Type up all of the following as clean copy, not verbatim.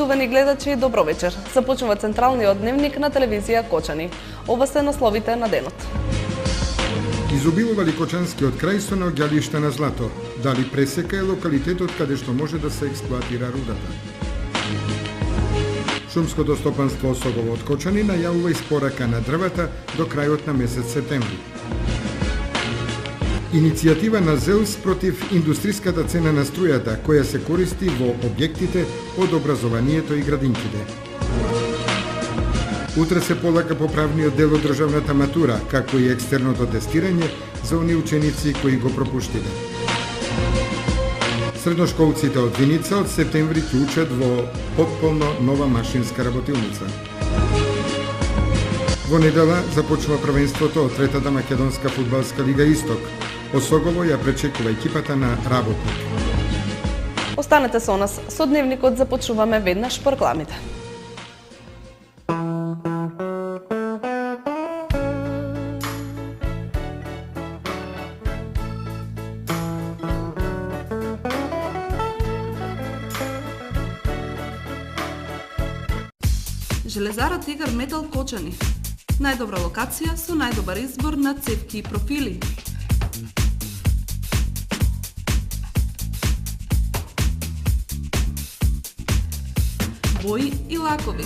Почитувани гледачи, добро вечер. Започнува централниот дневник на телевизија Кочани. Ова се насловите на денот. Изобилува ли Кочанскиот крај со наоѓалишта на злато? Дали Пресека е локалитетот каде што може да се експлоатира рудата? Шумското стопанство Согово од Кочани најавува испорака на дрвата до крајот на месец септември. Иницијатива на ЗЕЛС против индустриската цена на струјата, која се користи во објектите од образованието и градинките. Утре се полага поправниот дел од државната матура, како и екстерното тестирање за оние ученици кои го пропуштиле. Средношколците од Виница од септември ќе учат во потполно нова машинска работилница. Во недела започнува првенството од третата македонска фудбалска лига Исток. Осогово ја пречекува екипата на Работник. Останете со нас. Со дневникот започнуваме веднаш по рекламите. Железара Тигар Метал Кочани. Најдобра локација со најдобар избор на цевки и профили. Бои и лакови.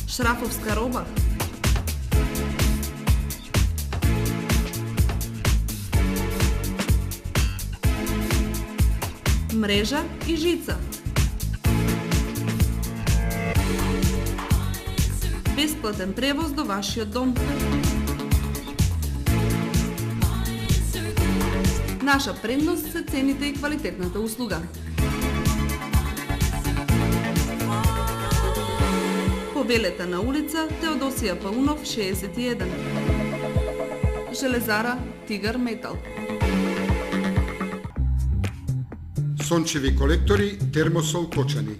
Шрафовска роба. Мрежа и жица. Бесплатен превоз до вашиот дом. Наша предност се цените и квалитетната услуга. Повелете на улица Теодосија Паунов 61. Железара Тигар Метал. Сончеви колектори Термосол Кочани.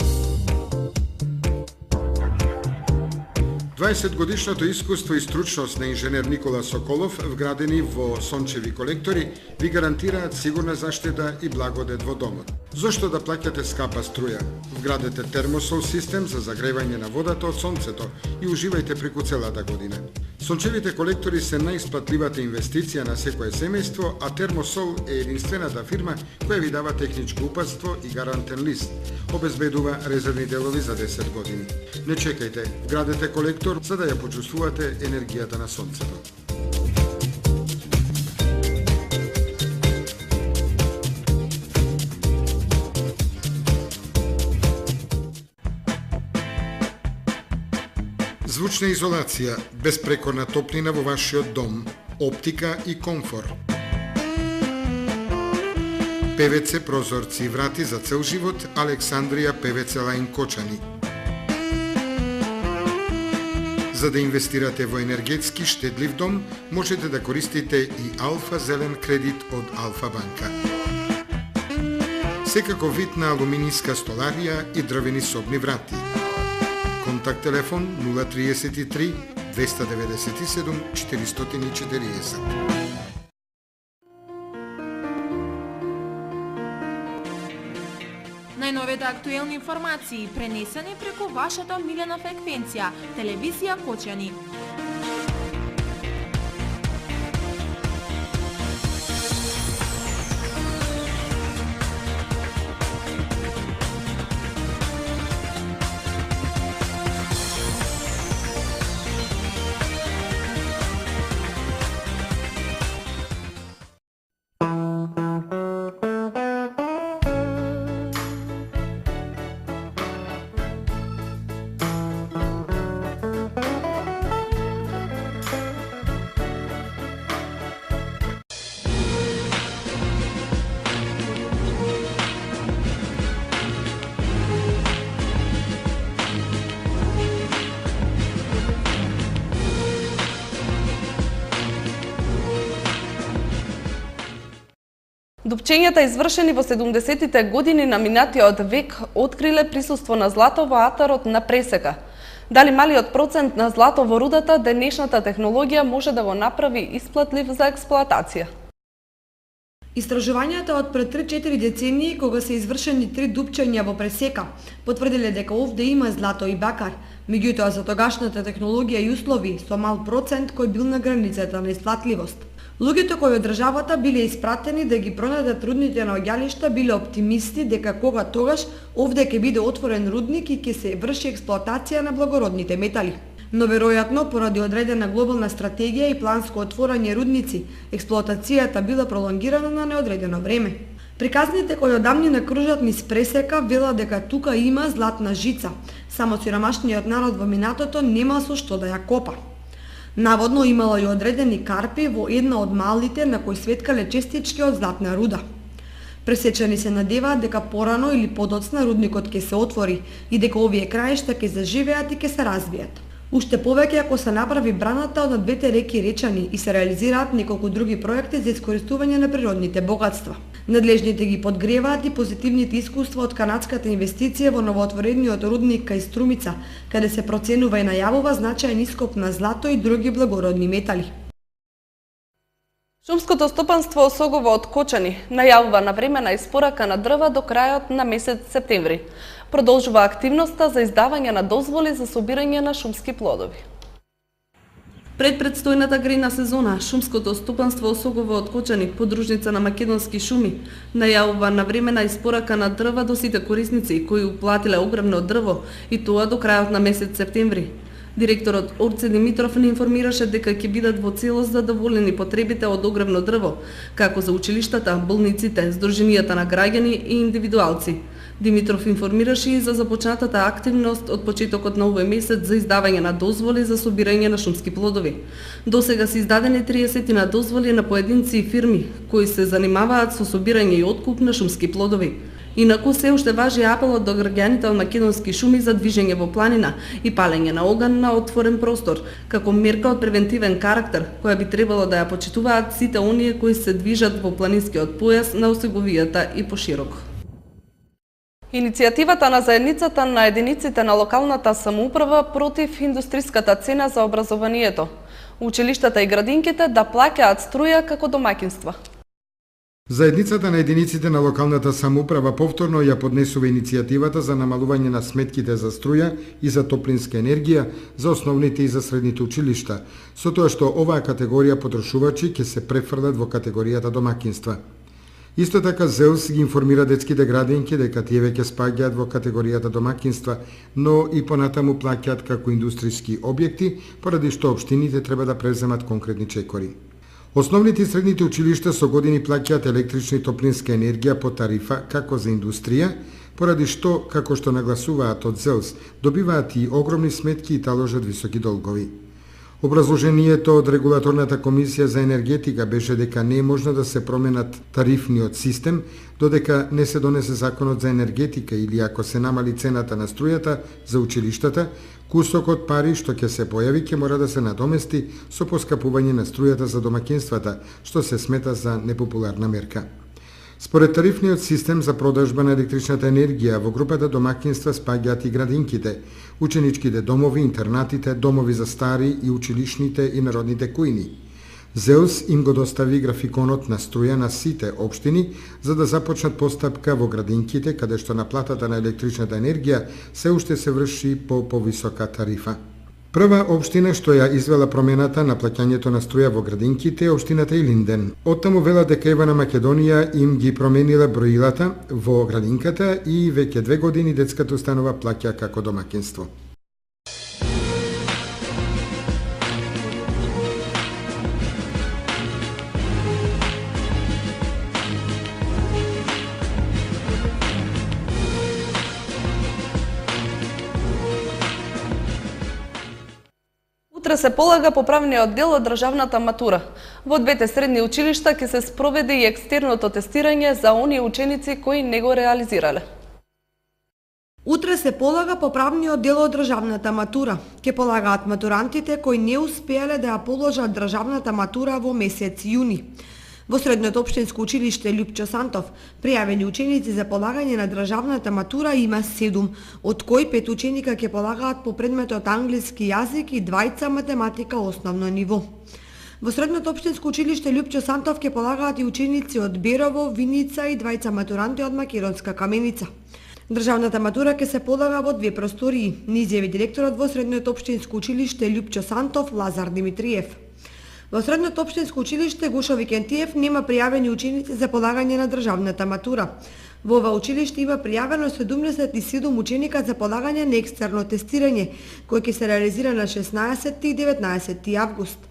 20-годишното искуство и стручност на инженер Никола Соколов, вградени во сончеви колектори, ви гарантираат сигурна заштита и благодет во домот. Зошто да плаќате скапа струја? Вградете термосол систем за загревање на водата од сонцето и уживајте преку целата година. Сончевите колектори се најисплатливата инвестиција на секое семејство, а Термосол е единствената фирма која ви дава техничко упатство и гарантен лист. Обезбедува резервни делови за 10 години. Не чекајте, вградете колектор за да ја почувствувате енергијата на сонцето. Звучна изолација, безпрекорна топлина во вашиот дом, оптика и комфор. ПВЦ прозорци и врати за цел живот, Александрија ПВЦ Лајн Кочани. За да инвестирате во енергетски штедлив дом, можете да користите и Алфа Зелен кредит од Алфа банка. Секако вид на алуминијска столарија и дрвени собни врати. Контакт телефон 033 297 440. Најновите актуелни информации пренесени преку вашата омилена фреквенција, телевизија Кочани. Дупчењата извршени во 70-тите години на минатиот век откриле присуство на злато во атарот на Пресека. Дали малиот процент на злато во рудата денешната технологија може да го направи исплатлив за експлоатација? Истражувањата од пред 3-4 децении, кога се извршени 3 дупчања во пресека, потврдиле дека овде има злато и бакар, меѓутоа за тогашната технологија и услови со мал процент кој бил на границата на исплатливост. Луѓето кои од државата биле испратени да ги пронајдат рудните наоѓалишта биле оптимисти дека кога тогаш овде ќе биде отворен рудник и ќе се врши експлоатација на благородните метали. Но веројатно поради одредена глобална стратегија и планско отворање рудници, експлоатацијата била пролонгирана на неодредено време. Приказните кои одамнина кружат низ пресека велат дека тука има златна жица, само сиромашниот народ во минатото нема со што да ја копа. Наводно имало и одредени карпи во една од малите на кои светкале честички од златна руда. Пресечани се надеваат дека порано или подоцна рудникот ќе се отвори и дека овие краишта ќе заживеат и ќе се развијат. Уште повеќе ако се направи браната од двете реки Речани и се реализираат неколку други проекти за искористување на природните богатства. Надлежните ги подгреваат и позитивните искуства од канадската инвестиција во новоотворениот рудник кај Струмица, каде се проценува и најавува значаен ископ на злато и други благородни метали. Шумското стопанство Осогово од Кочани најавува навремена испорака на дрва до крајот на месец септември. Продолжува активноста за издавање на дозволи за собирање на шумски плодови. Пред предстојната грейна сезона, Шумското стопанство Осогово од Кочани, подружница на Македонски шуми, најавува навремена испорака на дрва до сите корисници кои уплатиле огромно дрво и тоа до крајот на месец септември. Директорот Орце Димитров не информираше дека ќе бидат во целост задоволени потребите од огромно дрво, како за училиштата, болниците, здруженијата на граѓани и индивидуалци. Димитров информираше и за започнатата активност од почетокот на овој месец за издавање на дозволи за собирање на шумски плодови. Досега се издадени 30 на дозволи на поединци и фирми кои се занимаваат со собирање и откуп на шумски плодови. Инаку се уште важи апелот до граѓаните од Македонски шуми за движење во планина и палење на оган на отворен простор, како мерка од превентивен карактер, која би требало да ја почитуваат сите оние кои се движат во планинскиот појас на Осоговијата и пошироко. Иницијативата на заедницата на единиците на локалната самоуправа против индустриската цена за образованието, училиштата и градинките да плаќаат струја како домаќинства. Заедницата на единиците на локалната самоуправа повторно ја поднесува иницијативата за намалување на сметките за струја и за топлинска енергија за основните и за средните училишта, со тоа што оваа категорија потрошувачи ќе се префрлат во категоријата домаќинства. Исто така ЗЕЛС ги информира детските градинки дека тие веќе спаѓаат во категоријата домаќинства, но и понатаму плаќаат како индустријски објекти, поради што општините треба да преземат конкретни чекори. Основните и средните училишта со години плаќаат електрична и топлинска енергија по тарифа како за индустрија, поради што, како што нагласуваат од ЗЕЛС, добиваат и огромни сметки и таложат високи долгови. Образложението од Регулаторната комисија за енергетика беше дека не е можно да се променат тарифниот систем, додека не се донесе законот за енергетика или ако се намали цената на струјата за училиштата, кусокот пари што ќе се појави ќе мора да се надомести со поскапување на струјата за домаќинствата, што се смета за непопуларна мерка. Според тарифниот систем за продажба на електричната енергија, во групата домаќинства спаѓаат и градинките, ученичките домови, интернатите, домови за стари и училишните и народните кујни. ЗЕЛС им го достави графиконот на струја на сите општини за да започнат постапка во градинките, каде што наплатата на електричната енергија се уште се врши по повисока тарифа. Прва општина што ја извела промената на плаќањето на струја во градинките е општината Илинден. Оттаму вела дека Ева на Македонија им ги променила броилата во градинката и веќе 2 години детската установа плаќа како домаќинство. Утре се полага поправниот дел од државната матура. Во двете средни училишта ќе се спроведе и екстерното тестирање за оние ученици кои не го реализирале. Утре се полага поправниот дел од државната матура. Ќе полагаат матурантите кои не успеале да ја положат државната матура во месец јуни. Во средното општинско училиште Љупчо Сантов пријавени ученици за полагање на државната матура има 7, од кои 5 ученика ќе полагаат по предметот англиски јазик и 2 математика основно ниво. Во средното општинско училиште Лјупчо Сантов ќе полагаат и ученици од Берово, Виница и двајца матуранти од Македонска Каменица. Државната матура ќе се полага во две простории, ни изјави директорот во средното општинско училиште Лјупчо Сантов Лазар Димитриев. Во средното општинско училиште Гошо Викентиев нема пријавени ученици за полагање на државната матура. Во ова училиште има пријавено 77 ученика за полагање на екстерно тестирање, кој ќе се реализира на 16 и 19 август.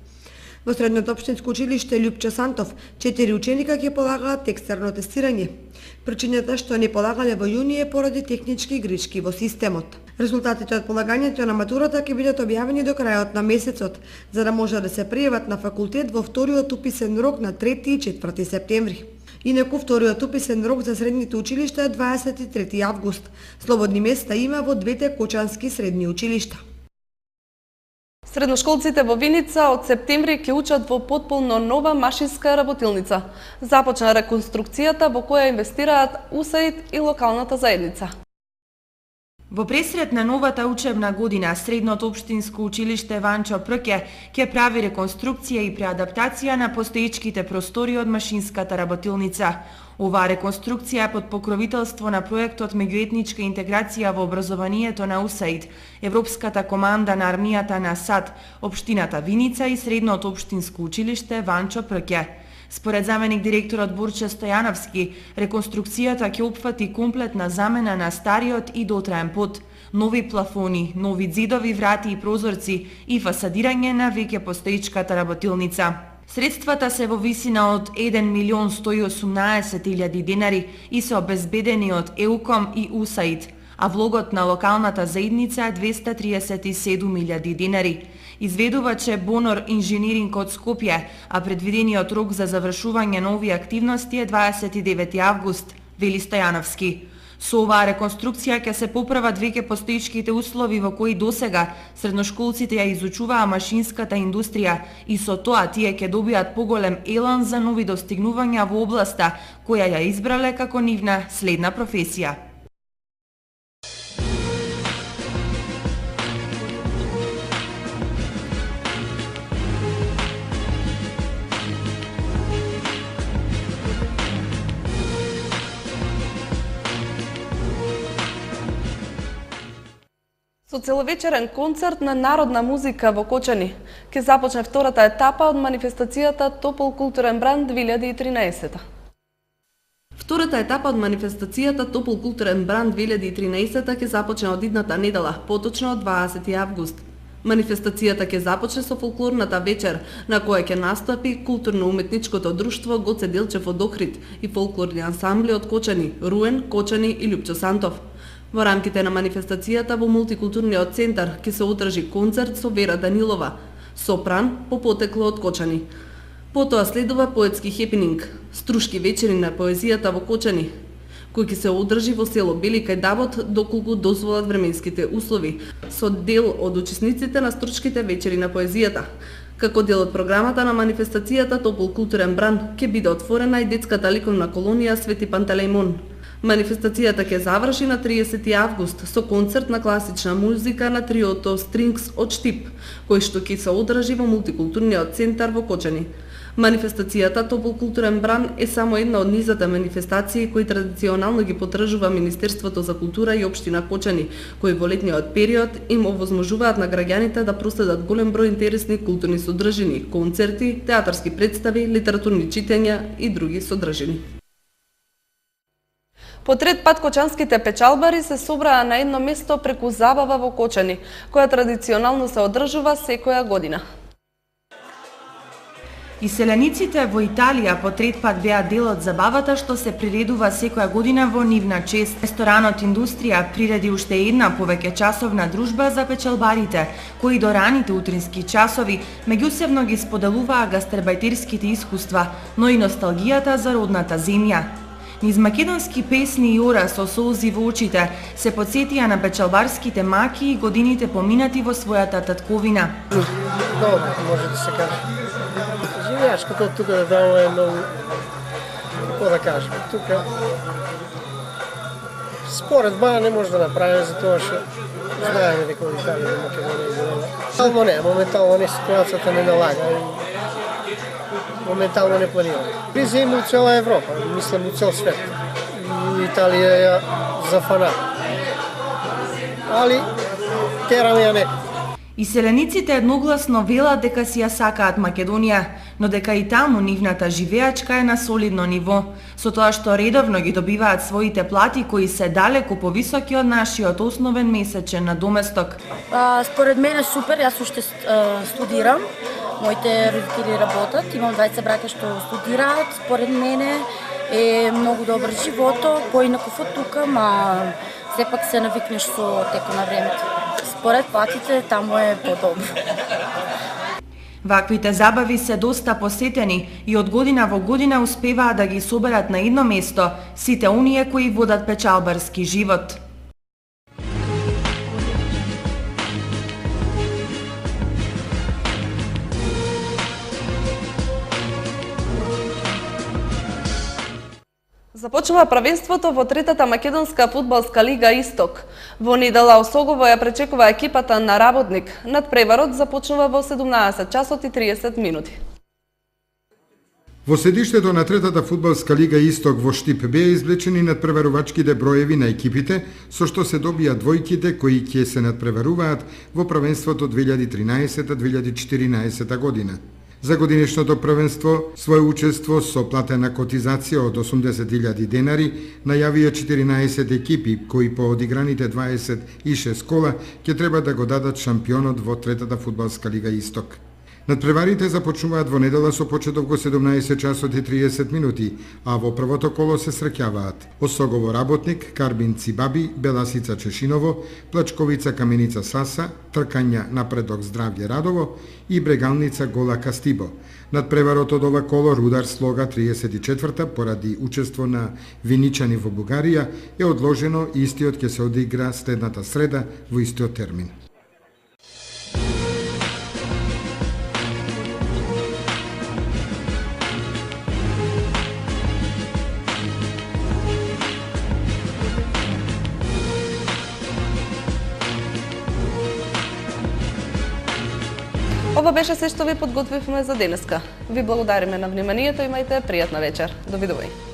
Во средното општинско училиште Лјупчо Сантов 4 ученика ќе полагаат екстерно тестирање. Причината што не полагале во јуни е поради технички грешки во системот. Резултатите од полагањето на матурата ќе бидат објавени до крајот на месецот, за да може да се пријават на факултет во вториот уписен рок на 3 и 4 септември. Инаку вториот уписен рок за средните училишта е 23 август. Слободни места има во двете кочански средни училишта. Средношколците во Виница од септември ќе учат во потполно нова машинска работилница. Започна реконструкцијата во која инвестираат УСАИД и локалната заедница. Во пресрет на новата учебна година, средното општинско училиште Ванчо Прке ќе прави реконструкција и преадаптација на постоечките простори од машинската работилница. Оваа реконструкција е под покровителство на проектот Меѓуетничка интеграција во образованието на УСАИД, Европската команда на армијата на САД, општината Виница и средното општинско училиште Ванчо Прке. Според заменик директорот Борче Стојановски, реконструкцијата ќе опфати комплетна замена на стариот и дотраен пот, нови плафони, нови ѕидови, врати и прозорци и фасадирање на веќе постоечката работилница. Средствата се во висина од 1.118.000 денари и се обезбедени од ЕУКОМ и УСАИД, а влогот на локалната заедница е 237.000 денари. Изведувач е Бонор Инжениринг од Скопје, а предвидениот рок за завршување на овие активности е 29 август, вели Стојановски. Со оваа реконструкција ќе се поправат веќе постоечките услови во кои досега средношколците ја изучуваа машинската индустрија и со тоа тие ќе добијат поголем елан за нови достигнувања во областа која ја избрале како нивна следна професија. Со целовечерен концерт на народна музика во Кочани ќе започне втората етапа од манифестацијата Топол културен бранд 2013. Втората етапа од манифестацијата Топол културен бранд 2013 ќе започне од идната недела, поточно од 20 август. Манифестацијата ќе започне со фолклорната вечер, на која ќе настапи културно-уметничкото друштво Гоце Делчев од Охрид и фолклорни ансамбли од Кочани, Руен, Кочани и Лјупчо Сантов. Во рамките на манифестацијата во мултикултурниот центар ќе се одржи концерт со Вера Данилова, сопран по потекло од Кочани. Потоа следува поетски хепининг, струшки вечери на поезијата во Кочани, кој ќе се одржи во село Бели кај Давот доколку дозволат временските услови, со дел од учесниците на струшките вечери на поезијата. Како дел од програмата на манифестацијата Топол културен бранд ќе биде отворена и детската ликовна колонија Свети Пантелејмон. Манифестацијата ќе заврши на 30 август со концерт на класична музика на триото Strings од Штип, кој што ќе се одржи во мултикултурниот центар во Кочани. Манифестацијата Топол културен бран е само една од низата манифестации кои традиционално ги потржува Министерството за култура и општина Кочани, кои во летниот период им овозможуваат на граѓаните да проследат голем број интересни културни содржини, концерти, театарски представи, литературни читања и други содржини. По трет пат кочанските печалбари се собраа на едно место преку забава во Кочани, која традиционално се одржува секоја година. Иселениците во Италија по трет пат беа дел од забавата што се приредува секоја година во нивна чест. Ресторанот Индустрија приреди уште една повеќе часовна дружба за печалбарите, кои до раните утрински часови меѓусебно ги споделуваа гастрбајтерските искуства, но и носталгијата за родната земја. Низ македонски песни и ора со солзи во очите се подсетија на печалбарските маки и годините поминати во својата татковина. Добро, може да се каже. Живеачкото тука таму е многу, како да кажем, тука според мене не може да направиме затоа што знаеме дека во Италија и Македонија е голема. Моментално не, ситуацијата не налага. моментално не планираме. Криза има у цела Европа, мислам у цел свет. И Италија ја зафана. Али тераме ја некако. Иселениците едногласно велат дека си ја сакаат Македонија, но дека и таму нивната живеачка е на солидно ниво, со тоа што редовно ги добиваат своите плати кои се далеку повисоки од нашиот основен месечен надоместок. Според мене супер, јас уште студирам, моите родители работат, имам двајца браќа што студираат, според мене е многу добар живото, поинаков од тука, ма сепак се навикнеш со текот на времето. Според платите, таму е подобро. Ваквите забави се доста посетени и од година во година успеваат да ги соберат на едно место сите оние кои водат печалбарски живот. Започнува првенството во третата македонска фудбалска лига Исток. Во недела Осогово ја пречекува екипата на Работник. Надпреварот започнува во 17 часот и 30 минути. Во седиштето на третата фудбалска лига Исток во Штип беа извлечени надпреварувачките броеви на екипите, со што се добија двојките кои ќе се надпреваруваат во првенството 2013-2014 година. За годинешното првенство свое учество со платена котизација од 80.000 денари најавија 14 екипи кои по одиграните 26 кола ќе треба да го дадат шампионот во третата фудбалска лига Исток. Надпреварите започнуваат во недела со почеток во 17 часот и 30 минути, а во првото коло се среќаваат Осогово Работник, Карбин Цибаби, Беласица Чешиново, Плачковица Каменица Саса, Тркања Напредок Здравје Радово и Брегалница Гола Кастибо. Надпреварот од ова коло Рудар Слога 34-та поради учество на виничани во Бугарија е одложено и истиот ќе се одигра следната среда во истиот термин. Ова беше се што ви подготвивме за денеска. Ви благодариме на вниманието, имајте пријатна вечер. Довидување.